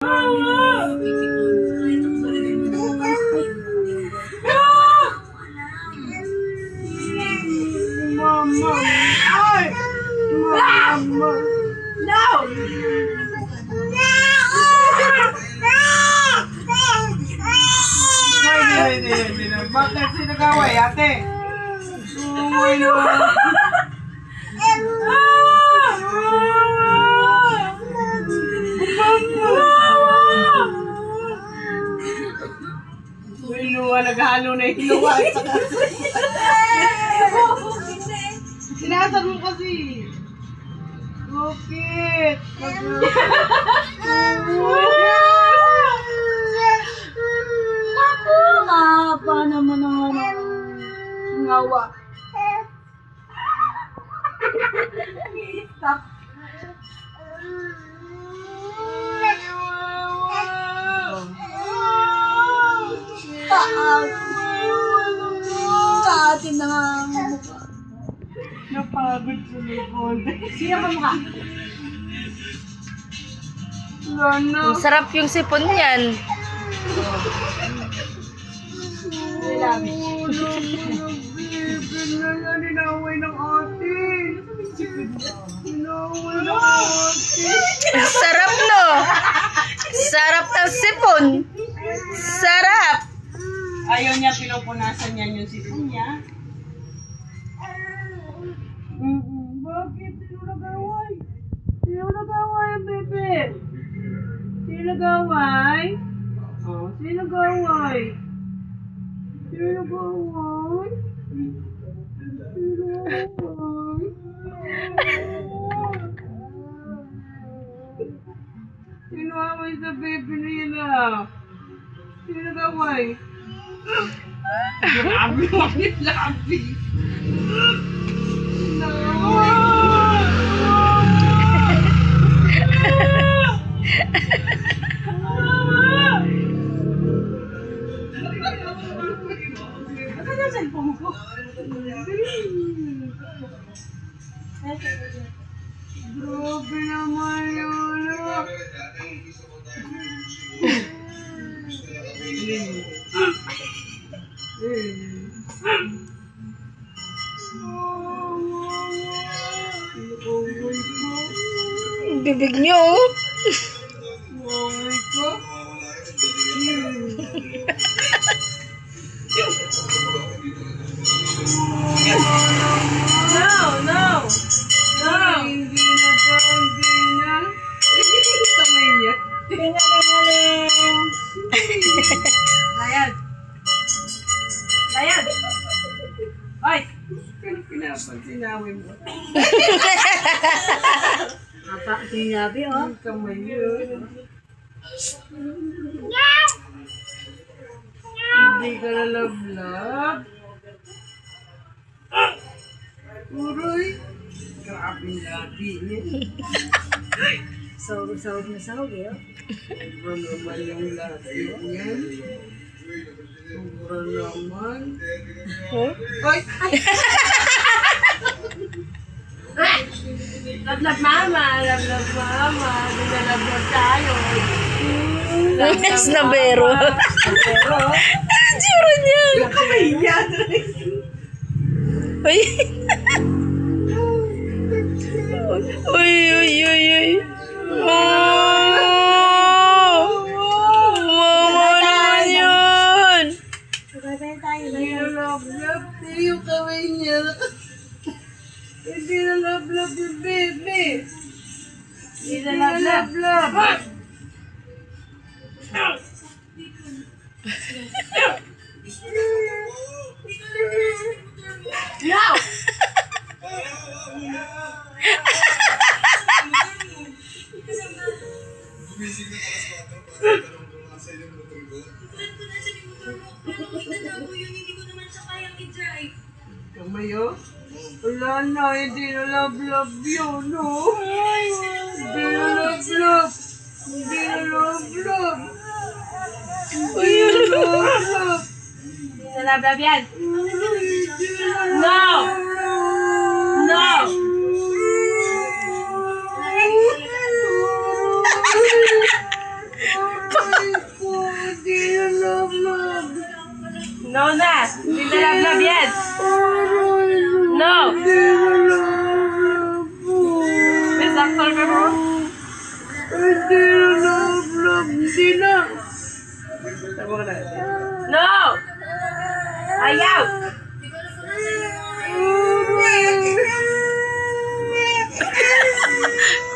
Mama! Ay! Mama! No! Hindi. Bakit sinagaway, ate? Umuwi naman. Hinuwa, naghalo na hinuwa. Sinasan mo kasi. Bakit? Pa naman ang ngawa. Stop. Kaatin na nga ang mukha. Napagod sa likod. Sino ba mukha? Lana. Ang sarap yung sipon niyan. Ninaway ng ate. Ninaway ng ate. Ang sarap, no? Sarap ng sipon. Sarap. Ayaw niya, pinupunasan niya yung sipon niya. Bakit? Sino nagaway? Sino nagaway, bebe? Sino nagaway? Oh, sino nagaway? Sino nagaway? Sino nagaway? Sino away sa bebe nila? Sino nagaway? Labi. Grabe naman yun. Bibig niyo, oh. Waway ko. No. Hindi na. Kamay niya. Tingaling-aling. Layan. Ay! Pinapansinawin mo. Apa, sinabi, oh. Ang kamay yun. Hindi ka lalab-lab. Uroy. Grabe labi niya. Sahog na sahog, eh, oh. Sobra naman yung labi niyan. Sobra naman. Oh? Ay! Love mama. Dinalab tayo. Snabero. Pero, Ang tsura niya. kamay niya. Uy. Uy. Oh! Mama naman yun. Sabay-sabay tayo. Dinalab yung kamay niya. Hindi na love yung baby. Hindi na love. No! Kamay, oh. Wala na, hindi na love yun, no? Hindi na love. Hindi na love. Nalabab yan. No! No na. Hindi na love yan. No. Hindi na love-love po. May saktor ka mo? Hindi na love-love. Hindi na. No. Ayaw.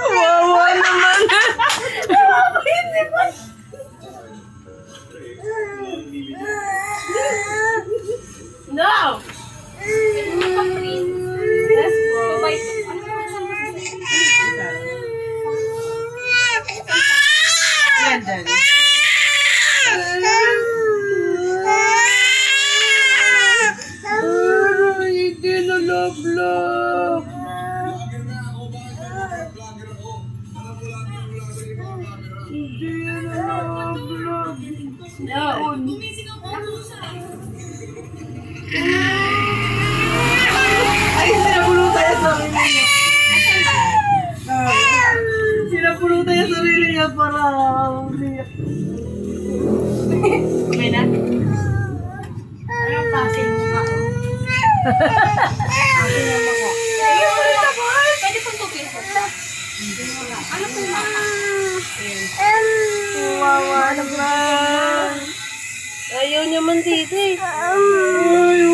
Wawa naman. No. Yes po. Yan, Daddy. Hindi na love-love. Hindi na love-love. No. Ay, sinapulutan yung sarili niya. Sinapulutan yung sarili niya para umiyak. Okay na? Anong klase mo nga? Pwede pang tupiso. Ano po ba? Wawa naman. Ayaw niya man dito eh. Ay,